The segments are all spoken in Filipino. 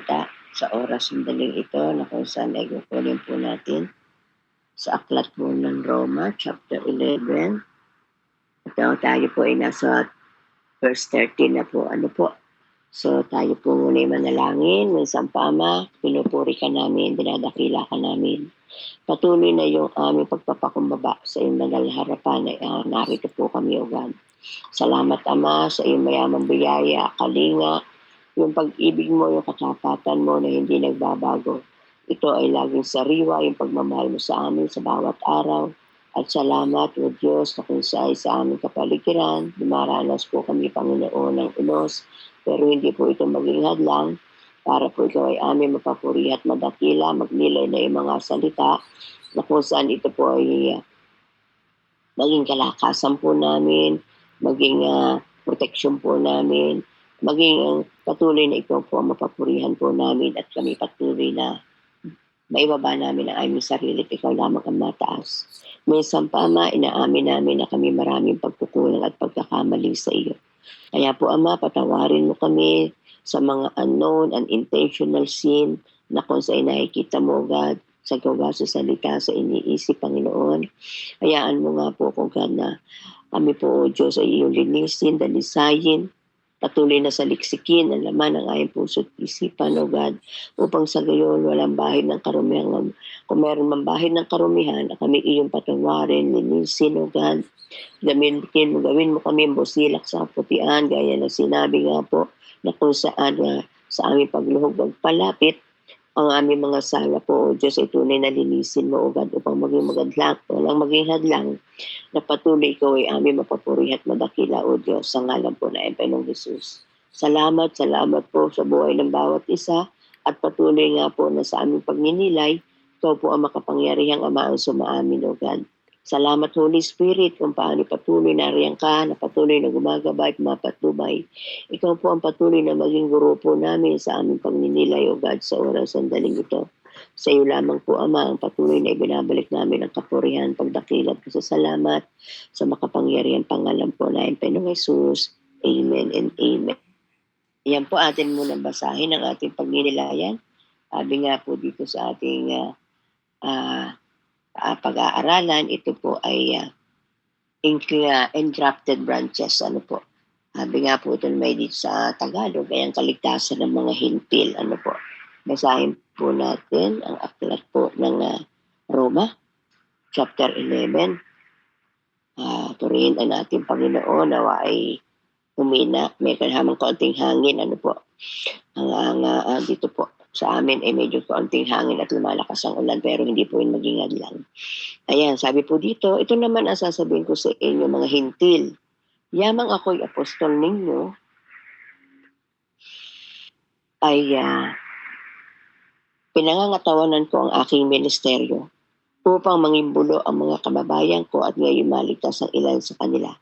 talata sa oras sandaling ito na kung saan ay kukunin po natin sa aklat po ng Roma, chapter 11. At tayo po ay nasa verse 13 na po. So tayo po muna ay manalangin. Minsang Ama, pinupuri ka namin, dinadakila ka namin. Patuloy na yung aming pagpapakumbaba sa iyong banal harapan ay narito po kami, O God. Salamat, Ama, sa iyong mayamang biyaya, kalinga, yung pag-ibig mo, yung katapatan mo na hindi nagbabago. Ito ay laging sariwa, yung pagmamahal mo sa amin sa bawat araw. At salamat, O Diyos, na kung sa aming kapaligiran, dumaranas po kami, Panginoon, ng unos, pero hindi po ito maging hadlang para po ikaw ay aming mapapuri at madakila, magnilay na yung mga salita na kung saan ito po ay maging kalakasan po namin, maging protection po namin, maging patuloy na ikaw po ang mapapurihan po namin at kami patuloy na maibaba namin ang aming sarili at ikaw lamang ang mataas. Minsan pa, Ama, inaamin namin na kami maraming pagkukulang at pagkakamali sa iyo. Kaya po, Ama, patawarin mo kami sa mga unknown and intentional sin na kung saan nakikita mo, God, sa gawa, sa salita, sa iniisip, Panginoon. Hayaan mo nga po kung na kami po, O Diyos, ay iyong linisin, dalisayin, patuloy na saliksikin ang laman ng ayong puso at isipan, O God, upang sa gayon walang bahid ng karumihan. Kung meron mang bahid ng karumihan, kami iyong patawarin, linisin, O God. Gawin mo kami busilak sa kaputian, gaya na sinabi nga po, na kung saan sa aming pagluhog magpalapit, ang aming mga sala po, O Diyos, ay tunay na linisin mo, O God, upang maging magadlang, walang maging hadlang, na patuloy ikaw ay aming mapapuri at madakila, O Diyos, sa ngalan po na Panginoong Jesus. Salamat po sa buhay ng bawat isa, at patuloy nga po na sa aming pagninilay, ikaw po ang makapangyarihang Ama ang sumaamin, O God. Salamat, Holy Spirit, kung paano patuloy na riyan ka, na patuloy na gumagabay at mapatubay. Ikaw po ang patuloy na maging guro po namin sa aming pagninilay, O God, sa oras sandaling ito. Sa iyo lamang po, Ama, ang patuloy na ibinabalik namin ang kapurihan, pagdakilat, pasasalamat sa makapangyarihan pangalan po na Panginoong Jesus. Amen and Amen. Yan po atin munang basahin ang ating pagninilayan. Sabi nga po dito sa ating pag-aaralan, ito po ay engrafted branches. Sabi nga po ito may dito sa Tagalog ay ang kaligtasan ng mga hintil. Basahin po natin ang aklat po ng Roma, chapter 11. Purihin ang ating Panginoon, nawa ay humina, may kahamang kaunting hangin. Dito po sa amin ay medyo kaunting hangin at lumalakas ang ulan, pero hindi po yun maging hadlang. Ayan, sabi po dito, ito naman ang sasabihin ko sa inyo, mga hintil. Yamang ako'y apostol ninyo, ay pinangangatawanan ko ang aking ministeryo upang mangimbulo ang mga kababayan ko at ngayon maligtas ang ilan sa kanila.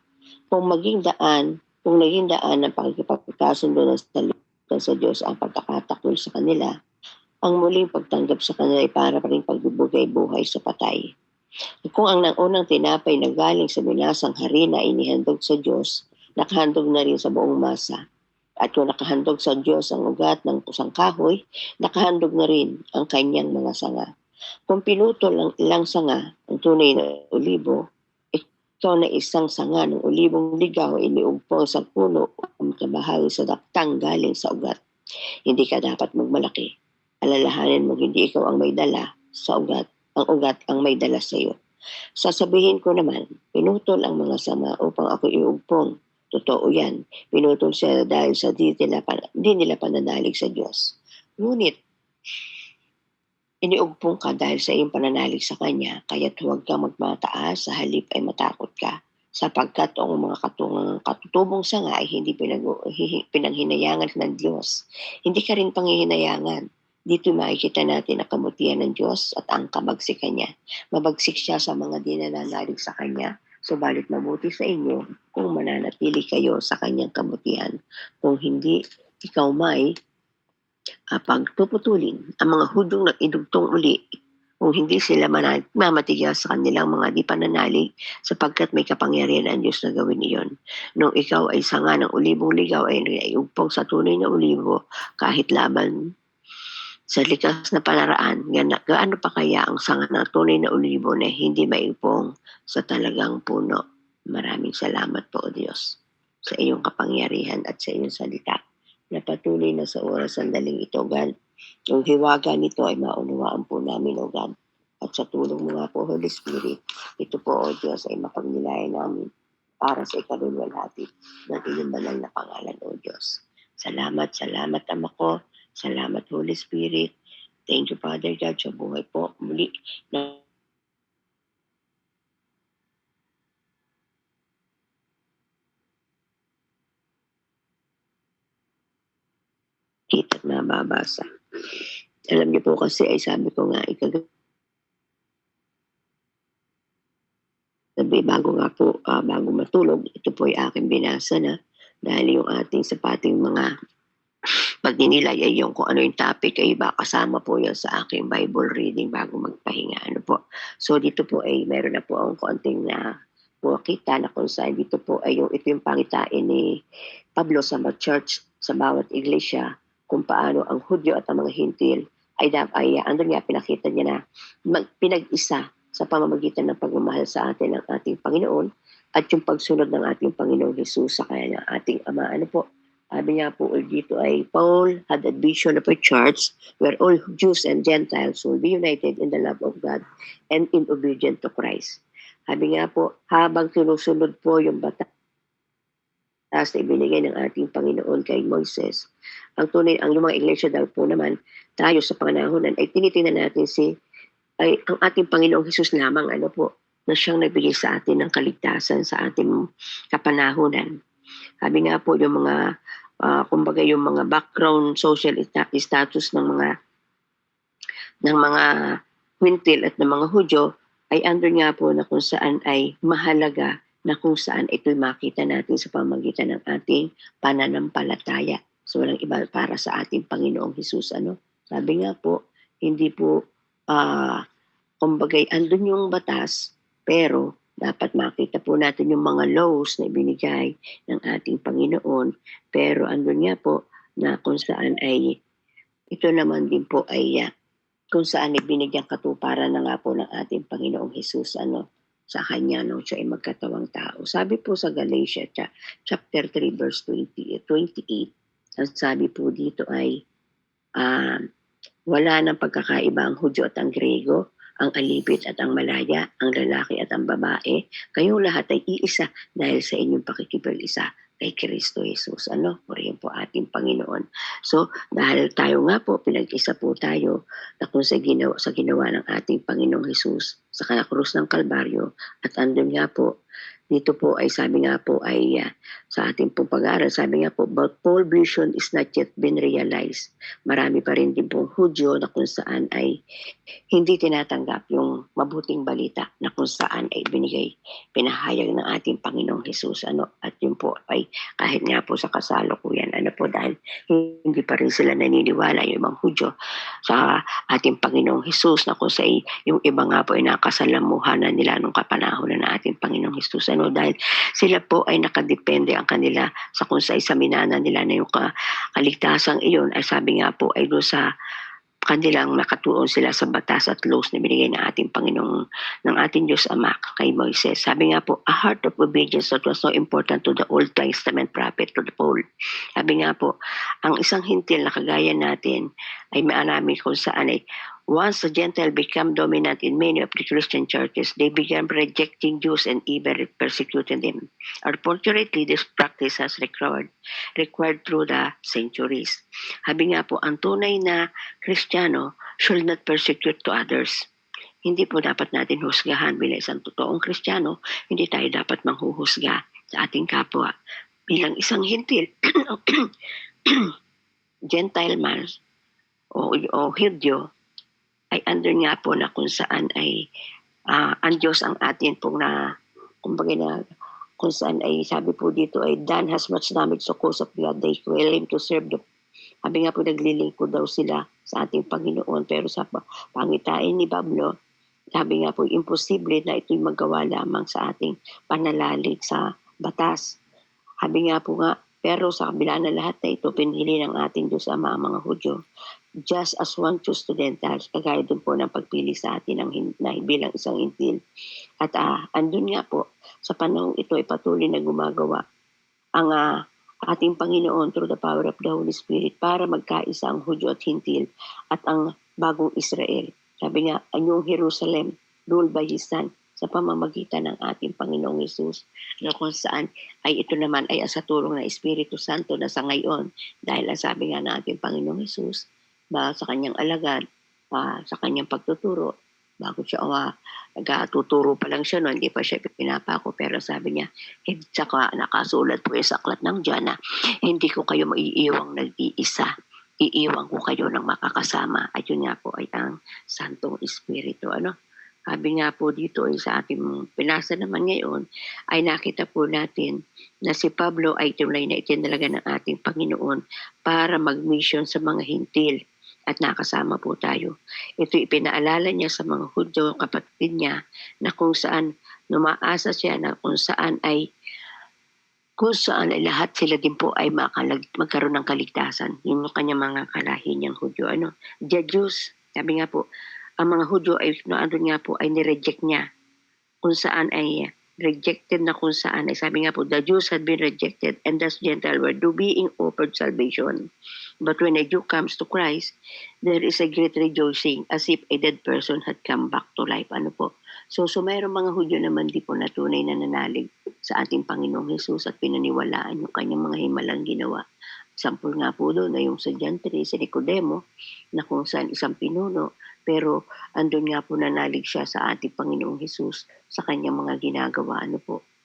Kung naging daan ng pakikipagkasundo ng salita sa Diyos ang pagkakatakol sa kanila, ang muling pagtanggap sa kanila ay para pa rin pagbubugay buhay sa patay. Kung ang unang tinapay na galing sa binasang harina ay inihandog sa Diyos, nakahandog na rin sa buong masa. At kung nakahandog sa Diyos ang ugat ng kusang kahoy, nakahandog na rin ang kanyang mga sanga. Kung pinutol ang ilang sanga, ang tunay na olibo, ikaw na isang sanga ng olibong ligaw ay iniugpong sa puno o makabahagi sa daktang galing sa ugat. Hindi ka dapat magmalaki. Alalahanin mo hindi ikaw ang may dala sa ugat, ang ugat ang may dala sa iyo. Sasabihin ko naman, pinutol ang mga sanga upang ako iugpong. Totoo yan. Pinutol siya dahil sa di nila pananalig sa Diyos. Ngunit, iniugpong ka dahil sa iyong pananalig sa Kanya, kaya't huwag kang magmataas, sa halip ay matakot ka. Sapagkat ang mga katutubong sanga ay hindi pinanghinayangan ng Diyos. Hindi ka rin panghihinayangan. Dito makikita natin ang kamutihan ng Diyos at ang kabagsikan niya. Mabagsik siya sa mga di nananalig sa Kanya. Subalit mabuti sa inyo kung mananatili kayo sa Kanyang kabutihan. Kung hindi, ikaw may pagpuputulin ang mga Hudyong nag-idugtong uli kung hindi sila mamatigas sa kanilang mga di pananalig sapagkat may kapangyarihan ang Diyos na gawin iyon. Nung ikaw ay sanga ng olibong ligaw ay ugpong sa tunay na olibo kahit laban Sa likas na panaraan, gaano pa kaya ang sanga ng tunay na olibo na hindi maipong sa talagang puno? Maraming salamat po, O Diyos, sa iyong kapangyarihan at sa iyong salita na patuloy na sa oras sandaling ito, God. Yung hiwaga nito ay maunawaan po namin, O God. At sa tulong mo nga po, Holy Spirit, ito po, O Diyos, ay mapagnilayan namin para sa ikalulwalhati ng iyong banal na pangalan, O Diyos. Salamat, salamat, Ama ko. Salamat, Holy Spirit. Thank you, Father God, sa buhay po. Muli na kita at mababasa. Alam niyo po kasi ay sabi ko nga ikagabi bago matulog, ito po ay aking binasa na dahil yung ating sapating mga pagninilay ay yung kung ano yung topic ay kasama po yan sa aking Bible reading bago magpahinga. Ano po. So dito po ay meron na po ang konting na po kita na kung saan dito po ay ito yung pangitain ni Pablo sa mga church, sa bawat iglesia, kung paano ang Hudyo at ang mga Hintil ay ano nga pinakita niya na pinag-isa sa pamamagitan ng pagmamahal sa atin ng ating Panginoon at yung pagsunod ng ating Panginoong Jesus sa kanya ng ating Ama. Ano po, sabi nga po dito ay Paul had a vision of a church where all Jews and Gentiles will be united in the love of God and in obedience to Christ. Sabi nga po, habang sinusunod po yung batas na ibinigay ng ating Panginoon kay Moises, ang yung mga iglesia daw po naman, tayo sa panganahonan ay tinitingnan natin ang ating Panginoong Hesus lamang, ano po, na siyang nagbigay sa atin ng kaligtasan sa ating kapanahunan. Sabi nga po yung mga kumbaga yung mga background social status ng mga Hintil at ng mga Hudyo ay andun nga po na kung saan ay mahalaga na kung saan ito'y makita natin sa pamamagitan ng ating pananampalataya. So walang iba para sa ating Panginoong Hesus. Ano? Sabi nga po, hindi po kumbagay andun yung batas, pero dapat makita po natin yung mga laws na ibinigay ng ating Panginoon. Pero andun nga po na kung saan ay ito naman din po ay kung saan ibinigyan katuparan na nga po ng ating Panginoong Hesus sa kanya nung siya ay magkatawang tao. Sabi po sa Galatia chapter 3 verse 28, ang sabi po dito ay wala nang pagkakaiba ang Hudyo at ang Grego, ang alipit at ang malaya, ang lalaki at ang babae. Kayong lahat ay iisa dahil sa inyong pakikipag-isa kay Kristo Jesus. Purihin po ating Panginoon. So, dahil tayo nga po, pinag-isa po tayo na kung sa ginawa ng ating Panginoong Jesus sa krus ng Kalbaryo at andun nga po, dito po ay sabi nga po ay sa ating pong pag-aaral, sabi nga po, but Paul's vision is not yet been realized. Marami pa rin din pong Hudyo na kung saan ay hindi tinatanggap yung mabuting balita na kung saan ay pinahayag ng ating Panginoong Hesus. At yun po ay kahit nga po sa kasalukuyan, dahil hindi pa rin sila naniniwala yung mga Hudyo sa ating Panginoong Hesus na kung sa yung iba nga po ay nakasalamuhan na nila nung kapanahon na ating Panginoong Hesus. Dahil sila po ay nakadepende ang kanila sa kung sa isaminana nila na yung kaligtasang iyon ay sabi nga po ay doon sa kanilang nakatuon sila sa batas at laws na binigay ng ating Panginoong, ng ating Diyos Ama kay Moises. Sabi nga po, a heart of obedience that was so important to the Old Testament prophet, to the Paul. Sabi nga po, ang isang hintil na kagaya natin ay marami kung saan ay once the Gentile become dominant in many of the Christian churches, they began rejecting Jews and even persecuting them. Unfortunately, this practice has required through the centuries. Sabi nga po, ang tunay na Kristiyano should not persecute to others. Hindi po dapat natin husgahan bilang isang totoong Kristiyano, hindi tayo dapat manghuhusga sa ating kapwa. Bilang isang hintil, Gentile man o Hudyo, ay andun nga po na kung saan ay ang Diyos ang atin pong kumbaga na kung saan ay sabi po dito ay done has much damage to cause of God, they willing to serve the. Sabi nga po naglilingkod daw sila sa ating Panginoon, pero sa pangitain ni Pablo, sabi nga po imposible na ito'y magawa lamang sa ating pananalig sa batas. Sabi nga po nga, pero sa kabila na lahat na ito, pinili ng ating Diyos Ama ang mga Hudyo just as one choose to Gentiles, kagaya din po ng pagpili sa atin bilang isang intil. At andun nga po, sa panahong ito ay patuloy na gumagawa ang ating Panginoon through the power of the Holy Spirit para magkaisa ang Hudyo at Hintil at ang bagong Israel. Sabi nga, ang yung Jerusalem ruled by His Son sa pamamagitan ng ating Panginoong Hesus, na kung saan ay ito naman ay sa tulong ng Espiritu Santo na sa ngayon, dahil ang sabi nga ng ating Panginoong Hesus, sa kanyang alagad, sa kanyang pagtuturo, bago siya nagtuturo pa lang siya, no, hindi pa siya pinapako, pero sabi niya, saka nakasulat po sa aklat ng Diyan na hindi ko kayo maiiwang nag-iisa, iiwan ko kayo ng makakasama. At yun nga po ay ang Santong Espiritu. Sabi nga po dito ay sa ating pinasa naman ngayon, ay nakita po natin na si Pablo ay tunay na itinalaga ng ating Panginoon para mag-mission sa mga hintil. At nakasama po tayo. Ito ipinaalala niya sa mga Hudyo kapatid niya na kung saan numaasa siya na kung saan ay lahat sila din po ay magkaroon ng kaligtasan. Yung kanyang mga kalahi niyang Hudyo. The Jews, sabi nga po, ang mga Hudyo ay nga po ay nireject niya. Kung saan ay rejected na kung saan ay sabi nga po, the Jews had been rejected and thus Gentiles were being offered salvation. But when a Jew comes to Christ, there is a great rejoicing as if a dead person had come back to life. So mayroong mga Hudyo naman di po na tunay na nanalig sa ating Panginoong Hesus at pinaniwalaan yung kanyang mga himalang ginawa. Example nga po doon na yung sa John 3, si Nicodemo, na kung saan isang pinuno, pero andun nga po nanalig siya sa ating Panginoong Hesus sa kanyang mga ginagawa.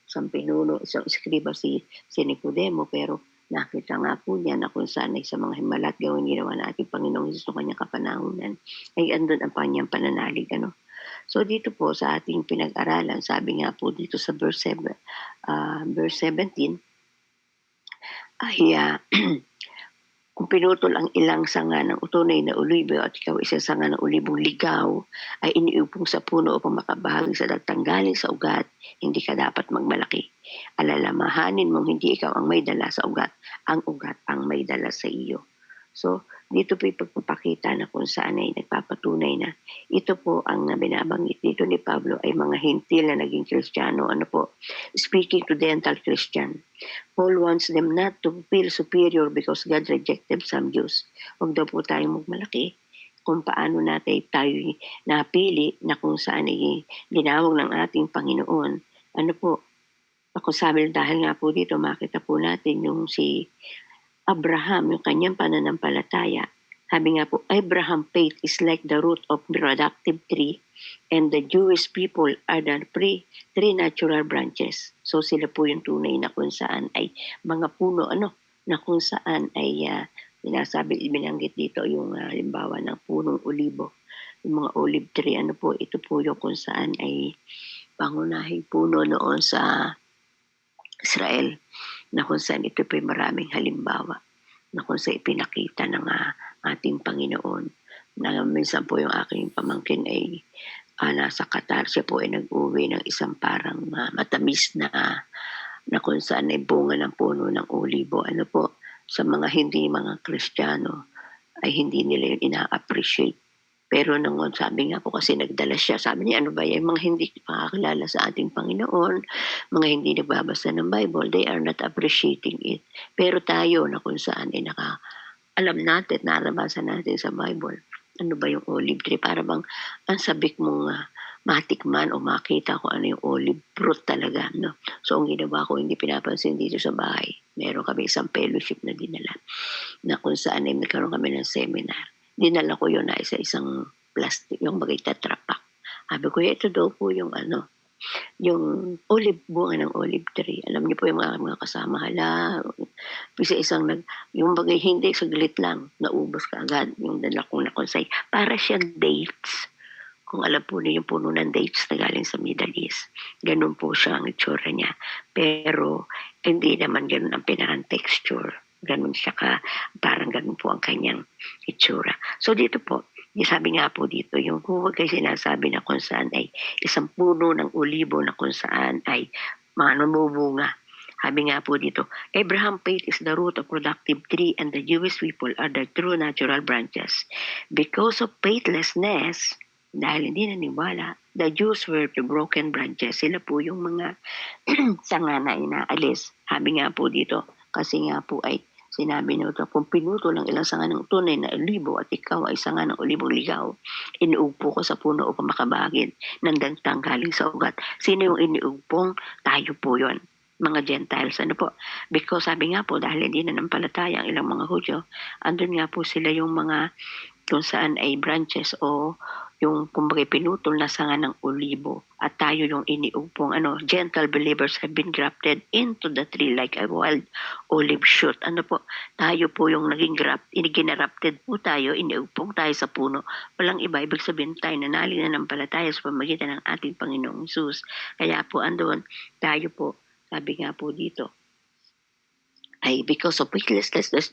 Isang pinuno, isang eskriba si Nicodemo, pero nakita nga po niya na kung saan ay sa mga himala at gawin ginawa na ating Panginoong Hesus sa kanyang kapanahunan, ay andun ang kanyang pananalig. So dito po sa ating pinag-aralan, sabi nga po dito sa verse 17, ay kung pinutol ang ilang sanga ng utunay na olibo at ikaw isang sanga ng olibong ligaw, ay iniupong sa puno upang makabahagi sa dagtanggaling sa ugat, hindi ka dapat magmalaki. Alalamahanin mong hindi ikaw ang may dala sa ugat, ang ugat ang may dala sa iyo. So, dito po ipagpapakita na kung saan ay nagpapatunay na ito po ang binabanggit dito ni Pablo ay mga hintil na naging Kristiyano. Speaking to dental Christian, Paul wants them not to feel superior because God rejected some Jews. Huwag daw po tayong magmalaki kung paano natin tayo napili na kung saan ay ginawag ng ating Panginoon. Ako sabi dahil nga po dito makita po natin yung si Abraham, yung kanyang pananampalataya. Sabi nga po, Abraham faith is like the root of productive tree and the Jewish people are the three natural branches. So sila po yung tunay na kung saan ay mga puno, na kung saan ay binanggit dito yung halimbawa ng punong olibo. Yung mga olive tree, ito po yung kung saan ay pangunahing puno noon sa Israel, na kung saan ito po maraming halimbawa, na kung saan ipinakita ng ating Panginoon. Na minsan po yung aking pamangkin ay nasa Qatar, siya po ay nag-uwi ng isang parang matamis na kung saan ay bunga ng puno ng olibo. Sa mga hindi mga Kristiyano ay hindi nila yun ina-appreciate. Pero nung sabi nga po kasi nagdala siya, sabi niya, ba yung mga hindi makakilala sa ating Panginoon, mga hindi nagbabasa ng Bible, they are not appreciating it. Pero tayo na kung saan ay alam natin, narabasa natin sa Bible, ano ba yung olive tree? Para bang ang sabik mong matikman o makita kung ano yung olive fruit talaga. So ang ginawa ko, hindi pinapansin dito sa bahay. Meron kami isang fellowship na dinala na kung saan ay nagkaroon kami ng seminar. Dinala ko yun na isang plastic, yung bagay Tetra Pak. Sabi ko, ito daw po yung yung bunga ng olive tree. Alam niyo po yung mga kasama, yung bagay hindi, saglit lang, naubos ka agad. Yung dala kong nakonsay. Para siyang dates. Kung alam po niyo yung puno ng dates na galing sa Middle East. Ganun po siya ang itsura niya. Pero hindi naman ganun ang pinakang texture. Ganun siya parang ganun po ang kanyang itsura. So dito po, sabi nga po dito, yung huwag kayo sinasabi na kung saan ay isang puno ng olibo na kung saan ay mga namubunga. Sabi nga po dito, Abraham faith is the root of productive tree and the Jewish people are the true natural branches. Because of faithlessness, dahil hindi naniwala, the Jews were the broken branches. Sila po yung mga sanga na inaalis. Sabi nga po dito, kasi nga po ay sinabi nito, kung pinuto ng ilang sanga ng tunay na olibo at ikaw ay sanga ng olibong ligaw, inuugpo ko sa puno upang makabagin ng dantang galing sa ugat. Sino yung iniugpong? Tayo po yon, mga Gentiles. Ano po? Because sabi nga po, dahil hindi nanampalataya ang ilang mga Hudyo, andun nga po sila yung mga kung saan ay branches o yung kumbaga pinutol na sanga ng olibo at tayo yung iniupong gentle believers have been grafted into the tree like a wild olive shoot. Ano po, tayo po yung naging ginarapted po tayo, iniupong tayo sa puno. Walang iba, ibig sabihin tayo nanalig na ng palataya sa pamagitan ng ating Panginoong Hesus. Kaya po andun, tayo po, sabi nga po dito, ay because of weightlessness, the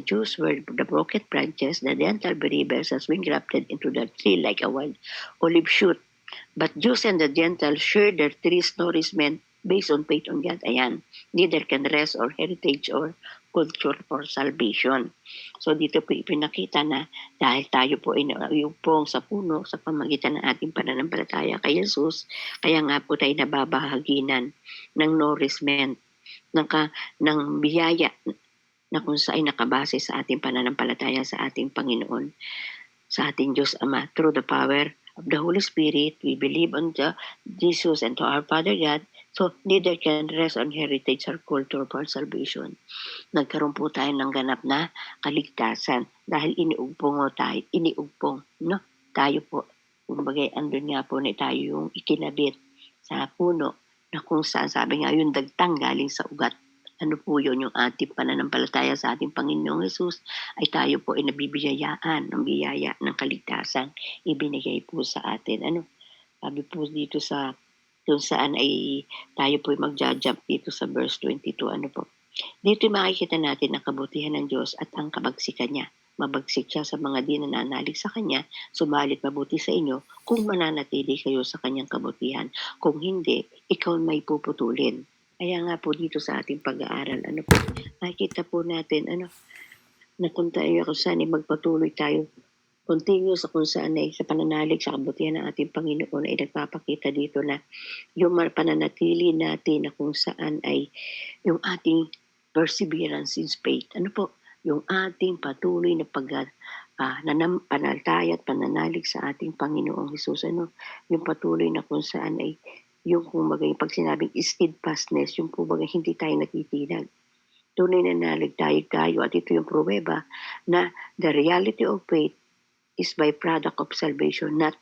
Jews were the broken branches, the dental believers has been grafted into the tree like a wild olive shoot. But Jews and the Gentiles share their tree's nourishment based on faith on God. Ayan, neither can rest or heritage or culture for salvation. So dito po ipinakita na dahil tayo po ay nauyupong sa puno sa pamagitan ng ating pananampalataya kay Jesus, kaya nga po tayo nababahaginan ng nourishment, ng biyaya na kung saan nakabase sa ating pananampalataya sa ating Panginoon, sa ating Diyos Ama. Through the power of the Holy Spirit, we believe on Jesus and to our Father God, so neither can rest on heritage or culture for salvation. Nagkaroon po tayo ng ganap na kaligtasan dahil iniugpong no? Tayo po, kumbaga andun nga po na tayo yung ikinabit sa puno na kung saan sabi nga yung dagtang galing sa ugat. Ano po yun, yung ating pananampalataya sa ating Panginoong Hesus ay tayo po ay nabibiyayaan ng biyaya ng kaligtasan ibinigay po sa atin. Sabi po dito sa kung saan ay tayo po ay magja-jump dito sa verse 22. Dito makikita natin ang kabutihan ng Diyos at ang kabagsikan niya. Mabagsik siya sa mga di nananalig sa Kanya, subalit mabuti sa inyo kung mananatili kayo sa Kanyang kabutihan. Kung hindi, ikaw may puputulin. Kaya nga po dito sa ating pag-aaral, makikita po natin, na kung tayo kung saan magpatuloy tayo, continuous kung saan ay sa pananalig sa kabutihan ng ating Panginoon ay nagpapakita dito na yung pananatili natin na kung saan ay yung ating perseverance in faith. Yung ating patuloy na panaltaya at pananalig sa ating Panginoong Hesus. Yung patuloy na kung saan ay yung kumbaga yung pag sinabing steadfastness, yung kumbaga hindi tayo natitinag. Tunay na nalig tayo at ito yung pruweba na the reality of faith is by product of salvation, not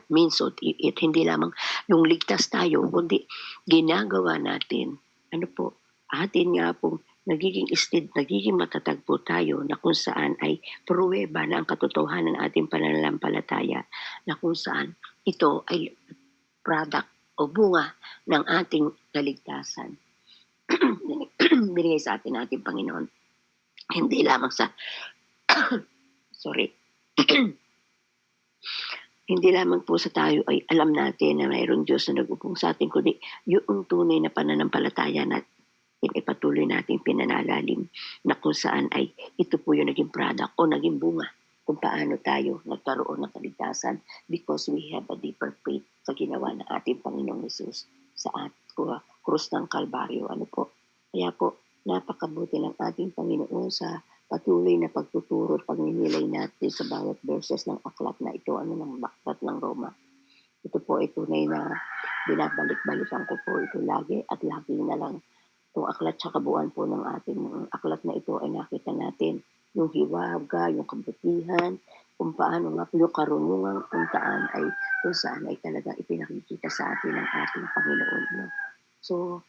means of it. Hindi lamang yung ligtas tayo, kundi ginagawa natin. Atin nga pong nagiging matatag po tayo na kung saan ay pruweba na ang katotohanan ng ating pananampalataya na kung saan ito ay product o bunga ng ating kaligtasan. Binigay sa atin ating Panginoon. Hindi lamang sa hindi lamang po sa tayo ay alam natin na mayroong Diyos na nag-upong sa atin, kundi yung tunay na pananampalataya natin ay patuloy nating pinanalalim na kung saan ay ito po yung naging product o naging bunga kung paano tayo nagkaroon ng kaligtasan because we have a deeper faith sa ginawa ng ating Panginoong Hesus sa krus ng Kalbaryo. Kaya po, napakabuti ng ating Panginoon sa patuloy na pagtuturo at pagninilay natin sa bawat verses ng aklat na ito, ng aklat ng Roma. Ito po ay tunay na binabalik-balikan ko po ito lagi at lagi na lang itong aklat sa kabuuan po ng ating aklat na ito ay nakita natin yung hiwaga, yung kabutihan, kung paano nga yung karunungan kung saan ay talaga ipinakikita sa atin ng ating Panginoon. So,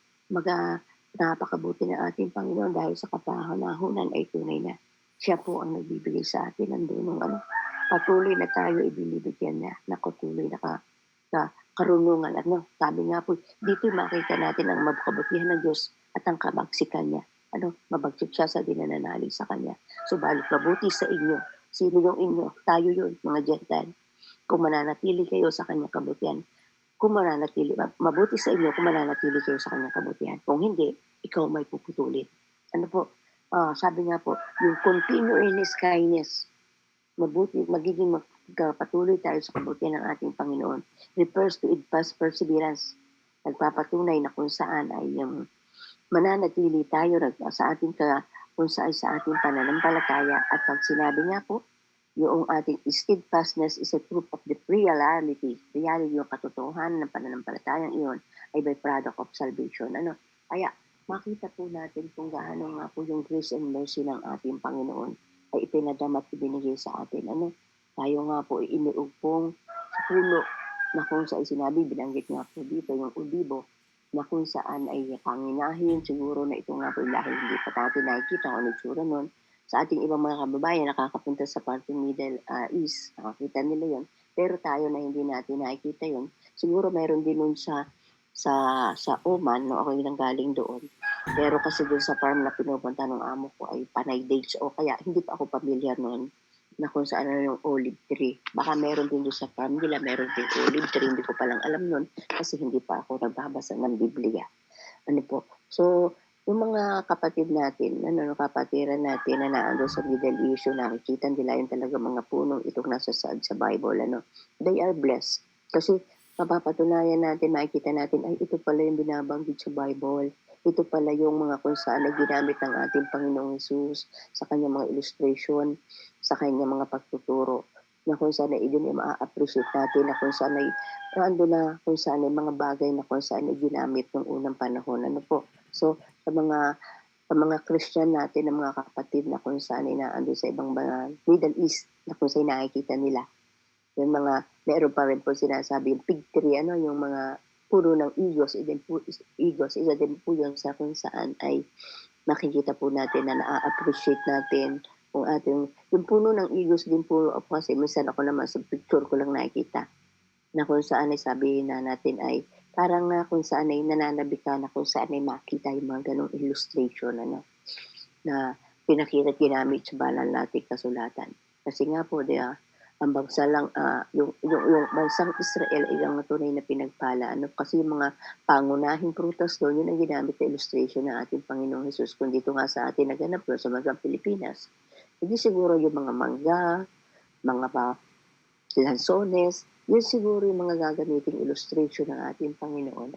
napakabuti ng ating Panginoon dahil sa kapanahunan ay tunay na siya po ang nagbibigay sa atin ng dunong patuloy na tayo ibinibigyan na patuloy na karunungan. Sabi nga po, dito makita natin ang kabutihan ng Diyos at ang kabagsikan niya. Mabagsik siya sa dinananalig sa Kanya. Subalit mabuti sa inyo. Sino yung inyo? Tayo yun, mga Gentile. Kung mananatili kayo sa Kanyang kabutihan, kung mananatili, mabuti sa inyo kung mananatili kayo sa kanyang kabutihan. Kung hindi, ikaw may puputulin. Ano po? Sabi nga po, yung continue in His kindness, magiging magpatuloy tayo sa kabutihan ng ating Panginoon. Refers to past perseverance. Nagpapatunay na kung saan ay mananatili tayo kung saan sa ating pananampalataya. At pag sinabi nga po, yung ating steadfastness is a proof of the reality yung katotohanan ng pananampalatayang iyon ay by product of salvation. Kaya makita po natin kung gaano nga po yung grace and mercy ng ating Panginoon ay ipinadama at ibinigay sa atin. Tayo nga po iniugpong sa puno na kung saan sinabi, binanggit nga po dito yung ulibo, na kung saan ay panginahin siguro na ito nga po dahil hindi pa natin nakikita kung ano itsura nun. Sa ating ibang mga kababayan, nakakapunta sa parting Middle East, nakakita nila yon. Pero tayo na hindi natin nakikita yon. Siguro mayroon din nun sa Oman, no, ako yung galing doon. Pero kasi doon sa farm na pinupunta ng amo ko ay panay dates o kaya hindi pa ako familiar noon na kung saan yung olive tree. Baka meron din doon sa farm nila, meron din olive tree. Hindi ko palang alam noon kasi hindi pa ako nagbabasa ng Biblia. So, yung mga kapatid natin, kapatiran natin na naando sa Middle East, nakikita nila yung talaga mga punong itong nasa sa Bible, they are blessed. Kasi mapapatunayan natin, makikita natin, ay ito pala yung binabanggit sa Bible. Ito pala yung mga kung saan na ginamit ng ating Panginoong Jesus sa kanyang mga illustration, sa kanyang mga pagtuturo, na kung saan ay yun yung ma-appreciate natin, na kung saan ay kung saan ay mga bagay na kung saan ay ginamit ng unang panahon. So, sa mga Christian natin, ng mga kapatid na kung saan ay naando sa ibang Middle East, na kung saan nakikita nila. Yung meron pa rin po sinasabi, yung fig tree, yung mga puno ng igos, isa din po yun sa kung saan ay makikita po natin na na-appreciate natin yung puno ng igos din po, kasi minsan ako naman sa picture ko lang nakikita, na kung saan ay sabihin na natin ay parang kung saan ay nananabi ka na kung saan ay makita yung mga ganong illustration na pinakita at ginamit sa banal nating kasulatan. Kasi nga po, ang bansa lang, yung bansang Israel ay ang tunay na pinagpala. Kasi yung mga pangunahing prutas doon, yun ang ginamit na illustration ng ating Panginoong Jesus. Kung dito nga sa atin naganap doon sa mga Pilipinas, hindi siguro yung mga mangga, mga lansones, yun siguro yung mga gagamiting illustration ng ating Panginoon.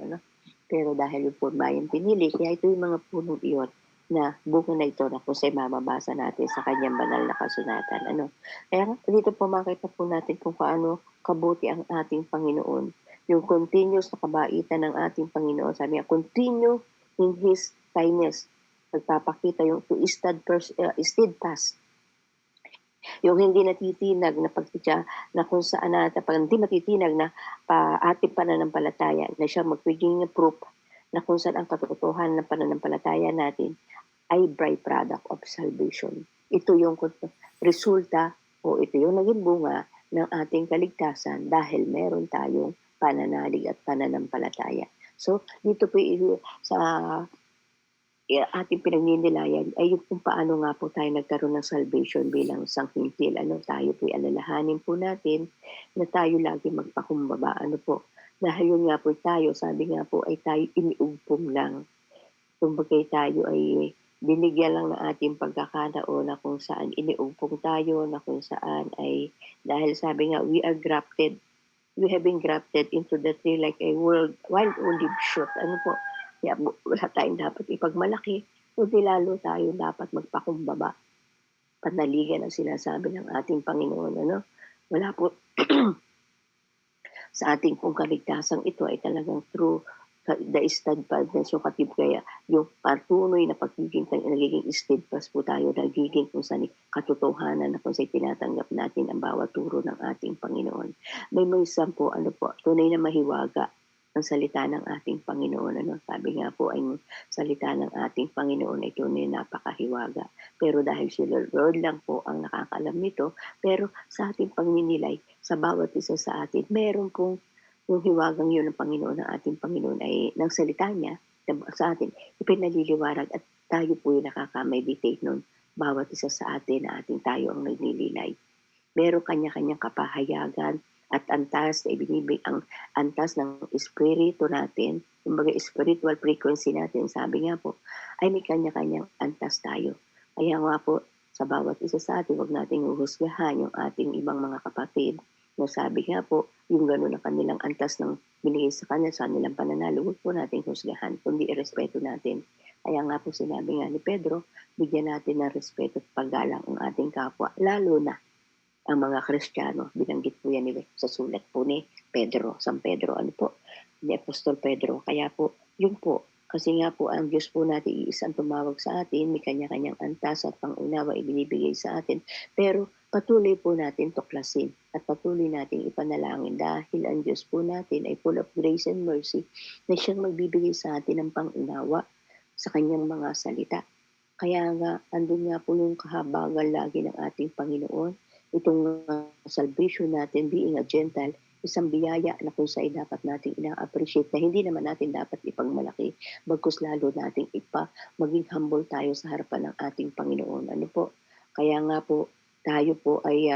Pero dahil yung purmayang pinili, kaya ito yung mga punong iyon na bunga na ito na kung sa'y mababasa natin sa kanyang banal na kasulatan. Kaya dito po makita po natin kung paano kabuti ang ating Panginoon. Yung continuous na kabaitan ng ating Panginoon. Sabi niya, continue in His kindness. Nagpapakita yung to steadfast. Yung hindi natitinag na pagtitya na kung saan pag hindi matitinag na ating pananampalataya na siya magiging proof na kung saan ang katotohanan ng pananampalataya natin ay byproduct of salvation. Ito yung resulta o ito yung naging bunga ng ating kaligtasan dahil meron tayong pananalig at pananampalataya. So, dito po sa ating pinagninilayan ay yung kung paano nga po tayo nagkaroon ng salvation bilang sanghintil. Tayo po alalahanin po natin na tayo lagi magpakumbaba. Dahil yun nga po tayo, sabi nga po ay tayo iniugpong lang. Kumbaga tayo ay binigyan lang ng ating pagkakataon na kung saan iniugpong tayo, na kung saan ay, dahil sabi nga, we have been grafted into the tree like a wild olive shoot. Kaya wala tayong dapat ipagmalaki, kundi lalo tayo dapat magpakumbaba. Panaligan ang sinasabi ng ating Panginoon. Wala po sa ating pong kaligtasang ito ay talagang true the steadfastness yung katib, kaya yung patuloy na nagiging steadfast po tayo, nagiging kung saan katotohanan na kung saan tinatanggap natin ang bawat turo ng ating Panginoon. May isang po, tunay na mahiwaga ang salita ng ating Panginoon. Sabi nga po ay salita ng ating Panginoon ay tunay napakahiwaga. Pero dahil si Lord lang po ang nakakaalam nito, pero sa ating pagninilay, sa bawat isa sa atin, meron pong yung hiwagang yun ng Panginoon, ng ating Panginoon ay ng salita niya sa atin, ipinaliliwarag at tayo po yung nakaka-meditate nun, bawat isa sa atin na ating tayo ang nagnililay. Meron kanya-kanyang kapahayagan at antas na ang antas ng espiritu natin, kumbaga spiritual frequency natin, sabi nga po, ay may kanya-kanyang antas tayo. Kaya nga po, sa bawat isa sa atin, huwag nating uhusgahan yung ating ibang mga kapatid na sabi nga po, yung gano'n na kanilang antas ng binigay sa kanya sa kanilang pananalo, huwag po nating husgahan, kundi irespeto natin. Kaya nga po sinabi nga ni Pedro, bigyan natin ng respeto at paggalang ang ating kapwa, lalo na ang mga Kristiyano. Binanggit po yan sa sulat po ni Pedro, San Pedro, ni Apostol Pedro. Kaya po, yun po, kasi nga po ang Diyos po natin iisang tumawag sa atin, may kanya-kanyang antas at pangunawa ibinibigay sa atin, pero patuloy po natin tuklasin at patuloy natin ipanalangin dahil ang Diyos po natin ay full of grace and mercy na siyang magbibigay sa atin ng pangunawa sa kanyang mga salita. Kaya nga, andun nga po yung kahabagan lagi ng ating Panginoon, itong salvation natin, being a Gentile, isang biyaya na kung saan dapat nating ina-appreciate na hindi naman natin dapat ipagmalaki, bagkus lalo nating maging humble tayo sa harapan ng ating Panginoon. Kaya nga po, tayo po ay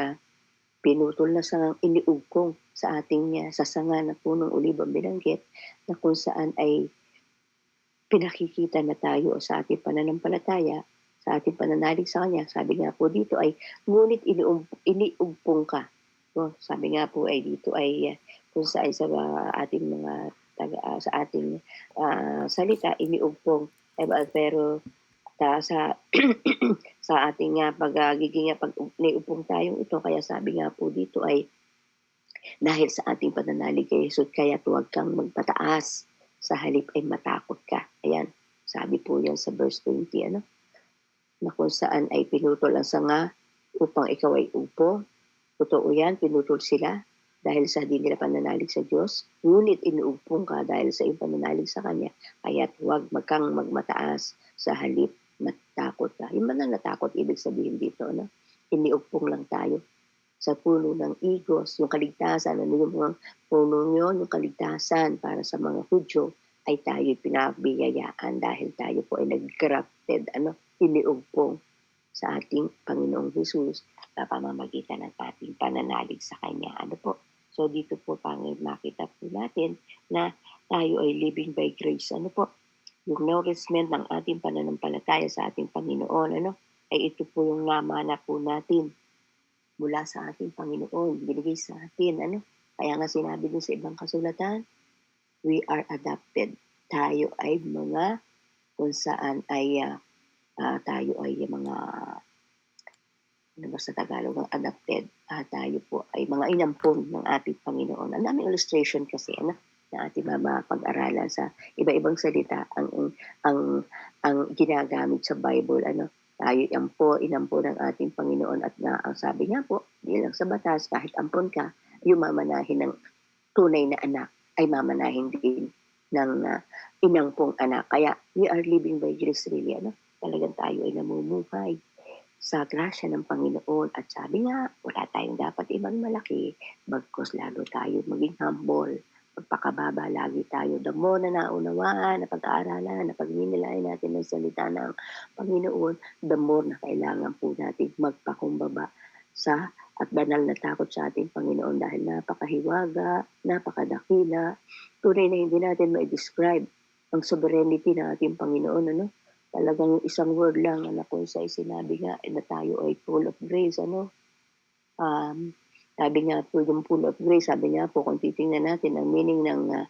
pinutol na sa iniugkong sa ating sasanga na punong ulibang binanggit na kung saan ay pinakikita na tayo sa ating pananampalataya, sa ating pananalig sa Kanya. Sabi nga po dito ay, ngunit iniugpong ka. Sabi nga po ay dito ay kung sa ating mga sa ating salita, iniugpong. Pero sa sa ating pagiging pag niupong tayong ito, kaya sabi nga po dito ay dahil sa ating pananalig kay Jesus, kaya huwag kang magpataas, sa halip ay matakot ka. Ayan, sabi po yan sa verse 20, na kung saan ay pinutol ang sanga upang ikaw ay upo. Totoo yan, pinutol sila dahil sa di nila pananalig sa Diyos. Ngunit inuupong ka dahil sa iyong pananalig sa Kanya. Kaya't huwag kang magmataas, sa halip matakot ka. Yung ba na natakot, ibig sabihin dito, iniupong lang tayo sa puno ng igos, yung kaligtasan, yung mga puno yun, yung kaligtasan para sa mga Hudyo, ay tayo pinabiyayaan dahil tayo po ay nag-grafted, iniugpong sa ating Panginoong Jesus sa pamamagitan ng ating pananalig sa Kanya. So dito po makita po natin na tayo ay living by grace. Yung nourishment ng ating pananampalataya sa ating Panginoon, ay ito po yung namana po natin mula sa ating Panginoon, binigay sa atin, Kaya nga sinabi din sa ibang kasulatan, we are adopted. Tayo ay mga, kung saan ay, tayo ay mga, sa Tagalog ang adopted, tayo po ay mga inampon ng ating Panginoon. Ang daming illustration kasi, na ating mapag-aralan sa iba-ibang salita ang ginagamit sa Bible, tayo inampo ng ating Panginoon at ang sabi nga po, hindi lang sa batas, kahit ampon ka, yung mamanahin ng tunay na anak ay mamanahin din ng inampong anak. Kaya we are living by grace really, Talagang tayo ay namumuhay sa grasya ng Panginoon at sabi nga, wala tayong dapat ibang malaki, bagkus lalo tayo maging humble, magpakababa lagi tayo. The more na naunawaan, na pag-aaralan, na pagmimilayan natin ng salita ng Panginoon, the more na kailangan po natin magpakumbaba sa at banal na takot sa ating Panginoon dahil napakahiwaga, napakadakila, tunay na hindi natin ma-describe ang sovereignty ng ating Panginoon, Talagang isang word lang na kung sa sinabi nga na tayo ay full of grace, sabi nga po yung full of grace, sabi nga po kung titingnan natin ang meaning ng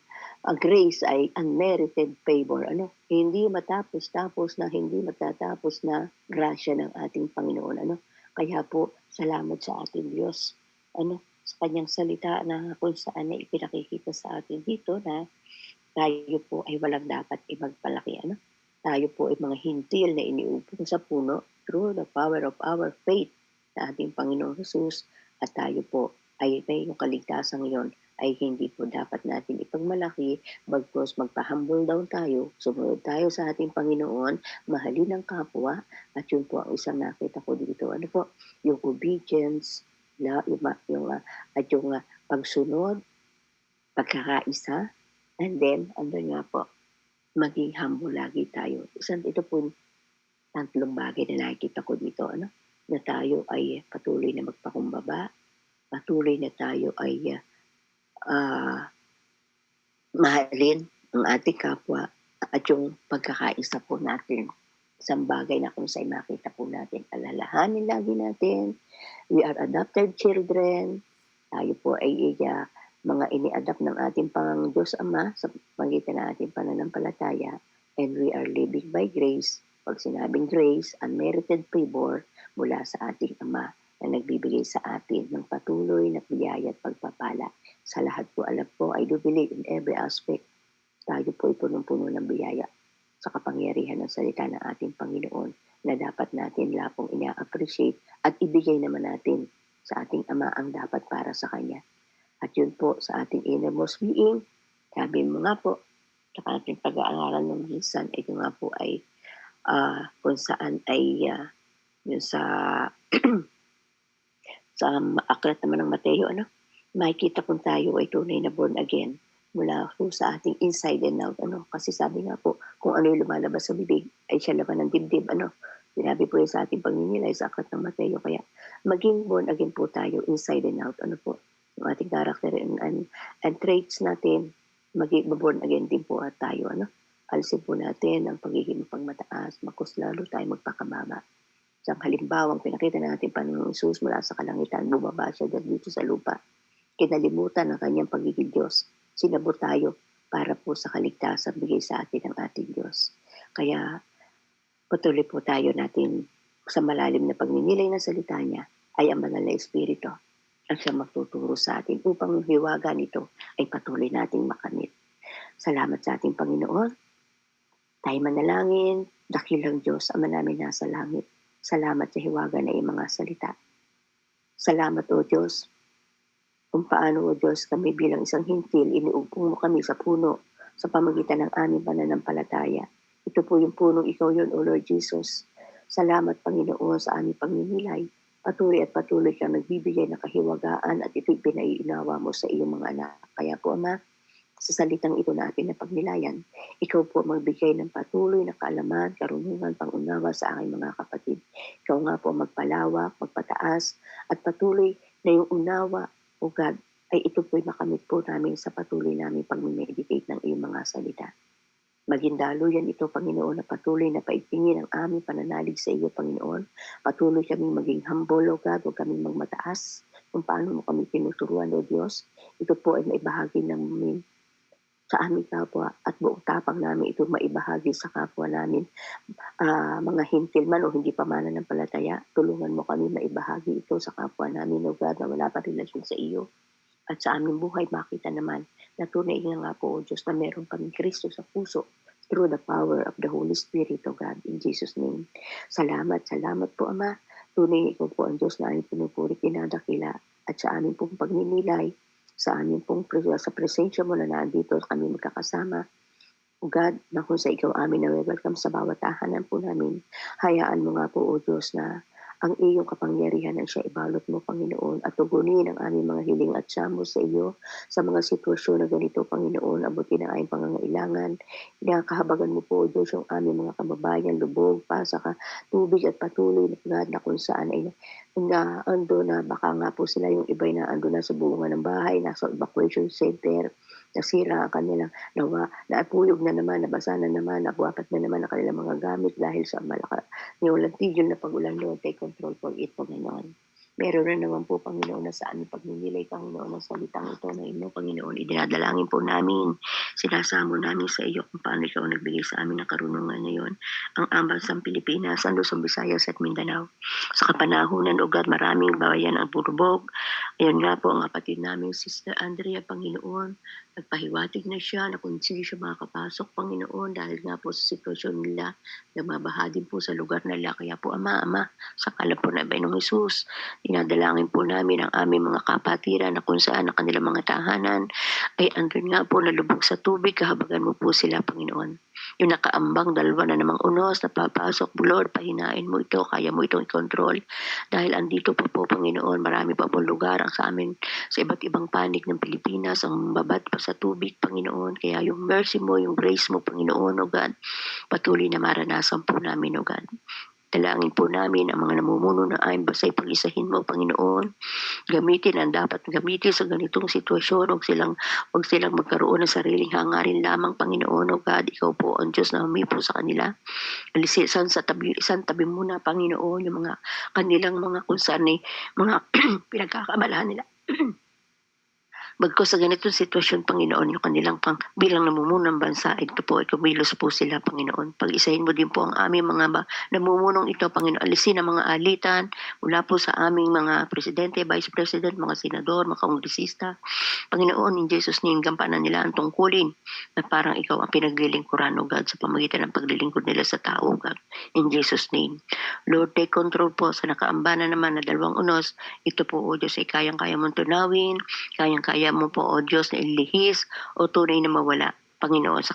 grace ay unmerited favor, Hindi matapos-tapos na hindi matatapos na grasya ng ating Panginoon, Kaya po, salamat sa ating Diyos, sa kanyang salita na kung saan na ipinakikita sa atin dito na tayo po ay walang dapat ipagpalaki, Tayo po ay mga hintil na iniupong sa puno through the power of our faith sa ating Panginoong Jesus at tayo po ay may yung kaligtasan ngayon ay hindi po dapat natin ipagmalaki, bagkus magpa-humble down tayo, sumunod tayo sa ating Panginoon, mahalin ang kapwa, at yun po ang isang nakita ko dito. Yung obedience, at yung pagsunod, pagkakaisa, and then, andun nga po, maging humble lagi tayo. Ito po tatlong bagay na nakikita ko dito, na tayo ay patuloy na magpakumbaba, patuloy na tayo ay mahalin ang ating kapwa at yung pagkakaisa po natin. Isang bagay na kung saan makita po natin, alalahanin lagi natin, we are adopted children, tayo po ay mga ini-adapt ng ating Panginoong Diyos Ama sa pagitan ng ating pananampalataya, and we are living by grace. Pag sinabing grace, unmerited favor mula sa ating Ama na nagbibigay sa atin ng patuloy na biyaya at pagpapala. Sa lahat po, alam po, I do believe in every aspect, tayo po ay punong-puno ng biyaya sa kapangyarihan ng salita ng ating Panginoon na dapat natin lapong ina-appreciate at ibigay naman natin sa ating Ama ang dapat para sa Kanya. At yun po sa ating innermost being, sabi mo nga po, sa ating pag-aaralan ng minsan, ito nga po ay kung saan ay yun sa sa aklat naman ng Mateo, makikita kung tayo ay tunay na born again mula po sa ating inside and out. Kasi sabi nga po, kung ano yung lumalabas sa bibig, ay siya laman ng dibdib. Sinabi po sa ating pagninilay sa aklat ng Mateo. Kaya maging born again po tayo inside and out. Yung ating character and traits natin, maging born again din po at tayo. Alisin po natin ang pagiging pangmataas, makus lalo tayo magpakababa. Sa halimbawang pinakita natin Panginoong Isus mula sa kalangitan, bumaba siya dito sa lupa. Kinalimutan ang kanyang pagiging Diyos. Sinabot tayo para po sa kaligtasan bigay sa atin ng ating Diyos. Kaya patuloy po tayo natin sa malalim na pagninilay ng salita niya ay ang banal na Espiritu ang siya magtuturo sa atin upang yung hiwaga nito ay patuloy nating makamit. Salamat sa ating Panginoon. Tayo manalangin, dakilang Diyos, Ama namin nasa langit. Salamat sa hiwaga na iyong mga salita. Salamat o Diyos, kung paano o Diyos kami bilang isang hintil, iniupong mo kami sa puno sa pamagitan ng aming pananampalataya. Ito po yung punong ikaw yun, O Lord Jesus. Salamat Panginoon sa aming pagninilay. Patuloy at patuloy kang nagbibigay ng kahiwagaan at ito'y pinaiinawa mo sa iyong mga anak. Kaya po Ama, sa salitang ito na ating napagnilayan, ikaw po magbigay ng patuloy na kaalaman, karunungan, pangunawa sa aking mga kapatid. Ikaw nga po magpalawak, magpataas, at patuloy na yung unawa, O God, ay ito po'y makamit po namin sa patuloy namin pag-meditate ng iyong mga salita. Maging daluyan ito, Panginoon, na patuloy na paigtingin ang aming pananalig sa iyo, Panginoon. Patuloy kaming maging humble, O God, huwag kaming magmataas kung paano mo kami tinuturuan, O Diyos. Ito po ay maibahagi namin sa aming kapwa at buong tapang namin ito maibahagi sa kapwa namin. Mga hintil man o hindi pa mananampalataya, tulungan mo kami maibahagi ito sa kapwa namin, O God, na wala pa relasyon sa iyo. At sa aming buhay, makita naman na tunay nga po, O Diyos, na meron kaming Kristo sa puso through the power of the Holy Spirit, O God, in Jesus' name. Salamat po, Ama. Tunay ikaw po ang Diyos na aming pinupuri, pinadakila, at sa aming pong pagninilay, sa aming pong sa presensya mo na nandito kami magkakasama. O God, na kung sa ikaw amin na welcome sa bawat tahanan po namin, hayaan mo nga po, O Diyos, na ang iyong kapangyarihan ang siya ibalot mo, Panginoon, at tugunin ang aming mga hiling at siyamo sa iyo sa mga sitwasyon na ganito, Panginoon, abutin ang aming pangangailangan. Inakahabagan mo po, O Diyos, yung aming mga kababayan, lubog, pasaka, tubig at patuloy na God na kung saan ay ando na baka nga po sila yung iba'y na ando na sa buungan ng bahay, nasa evacuation center, nasira ang kanilang naapuyog na naman, nabasa na naman, nabuwapat na naman ang kanilang mga gamit dahil sa walang tigil na pag-ulan, Lord, take control for it, Panginoon. Meron na naman po, Panginoon, na sa aming pagninilay, Panginoon, ng salitang ito na ino, Panginoon, idinadalangin po namin, sinasamo namin sa iyo kung paano ikaw nagbigay sa amin ng karunungan ngayon. Ang ambansang Pilipinas, ang Luzon, Visayas at Mindanao. Sa kapanahunan, O God, maraming bayan ang burubog. Ayan nga po, ang kapatid namin, Sister Andrea, Panginoon, nagpahiwatig na siya na kung hindi siya makakapasok, Panginoon, dahil nga po sa sitwasyon nila, nagmabaha din po sa lugar nila. Kaya po, Ama, sa kalan po na Benong Jesus, dinadalangin po namin ang aming mga kapatiran na kung saan ang kanilang mga tahanan ay andun nga po nalubog sa tubig, kahabagan mo po sila, Panginoon. Yung nakaambang dalawa na namang unos na papasok, Lord, pahinain mo ito, kaya mo itong i-control. Dahil andito po, Panginoon, marami pa po lugar ang sa amin, sa iba't ibang panig ng Pilipinas, ang babat pa sa tubig, Panginoon. Kaya yung mercy mo, yung grace mo, Panginoon, O God, patuloy na maranasan po namin, O God. Dalangin po namin ang mga namumuno na ayon basay pag-isahin mo, Panginoon. Gamitin ang dapat gamitin sa ganitong sitwasyon. Huwag silang magkaroon ng sariling hangarin lamang, Panginoon. O God, ikaw po ang Diyos na humipo sa kanila. Alisisan sa isang tabi muna, Panginoon, yung mga kanilang mga kung saan mga pinagkakamalahan nila. Bagkus sa ganitong sitwasyon, Panginoon, yung kanilang bilang namumunang bansa, ito po ay kumilos po sila, Panginoon. Pag-isahin mo din po ang aming mga namumunong ito, Panginoon. Alisin ang mga alitan mula po sa aming mga presidente, vice president, mga senador, mga kongresista. Panginoon, in Jesus' name, gampanan nila ang tungkulin na parang ikaw ang pinaglilingkuran, O God, sa pamagitan ng paglilingkod nila sa tao, O God. In Jesus' name. Lord, take control po sa nakaambana naman na 2 unos. Ito po, O Diyos, ay kayang-kaya mong tunawin, kayang-kaya mo po, O Diyos, na ilihis o tunay na mawala. Panginoon, sa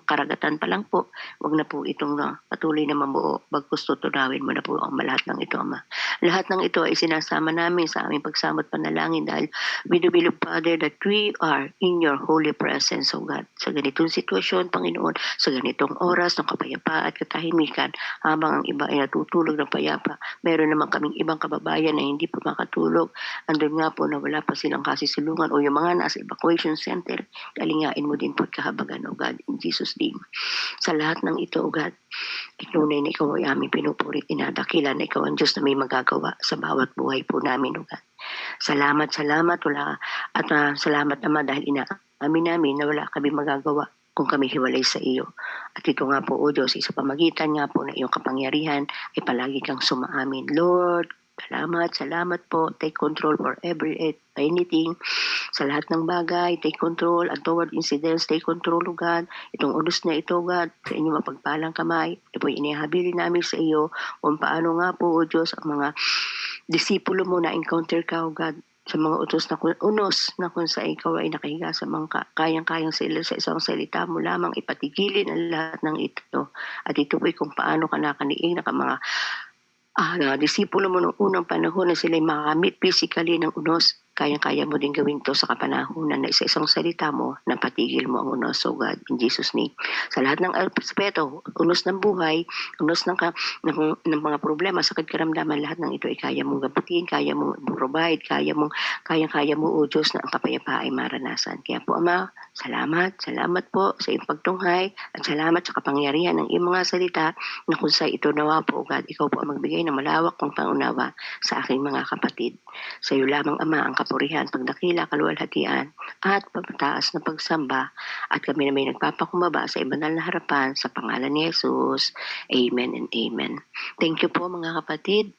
karagatan pa lang po, wag na po itong patuloy na mabuo. Bagkus tutunawin mo na po ang lahat ng ito, Ama. Lahat ng ito ay sinasama namin sa aming pagsamot panalangin dahil we do believe, Father, that we are in your holy presence, O God. Sa ganitong sitwasyon, Panginoon, sa ganitong oras ng kapayapaan at katahimikan, habang ang iba ay natutulog ng payapa, meron naman kaming ibang kababayan na hindi pa makatulog. Andun nga po na wala pa silang kasisilungan o yung mga nasa evacuation center, kalingain mo din po at kahabagan, O God, in Jesus' name. Sa lahat ng ito, O God, itunay na ikaw ay aming pinupuri, tinadakilan na ikaw ang Diyos na may magagawa sa bawat buhay po namin, O God. Salamat, salamat naman dahil inaamin namin na wala kami magagawa kung kami hiwalay sa iyo. At ito nga po, O Diyos, sa pamagitan nga po na iyong kapangyarihan ay palagi kang sumaamin. Lord, salamat po. Take control for anything. Sa lahat ng bagay, take control. And toward incidents, take control, O God. Itong unos na ito, God, sa inyong mapagpalang kamay. Ito po inihabilin namin sa iyo kung paano nga po, O Diyos, ang mga disipulo mo na encounter ka, O God, sa mga unos na kung sa ikaw ay nakahiga sa mga kayang-kayang sa isang salita mo lamang ipatigilin ang lahat ng ito. At ito po kung paano ka nakaniing na mga disipulo mo noong unang panahon na sila'y makamit physically ng unos. Kayang-kaya mo din gawin to sa kapanahunan na isa-isang salita mo na patigil mo ang unos, O God, in Jesus' name. Sa lahat ng aspeto, unos ng buhay, unos ng mga problema, sakit karamdaman, lahat ng ito ay kaya mong gabutin, kaya mong provide, kayang-kaya mo, O Diyos, na ang kapayapaan ay maranasan. Kaya po, Ama, salamat po sa iyong pagtunghay at salamat sa kapangyarihan ng iyong mga salita na kung sa ito nawa po, O God, ikaw po ang magbigay ng malawak kong pangunawa sa aking mga kapatid. Sa iyo lamang, Ama, ang kapurihan, pagdakila, kaluwalhatian, at pagtaas na pagsamba, at kami na may nagpapakumbaba sa ibanal na harapan sa pangalan ni Jesus. Amen and amen. Thank you po, mga kapatid.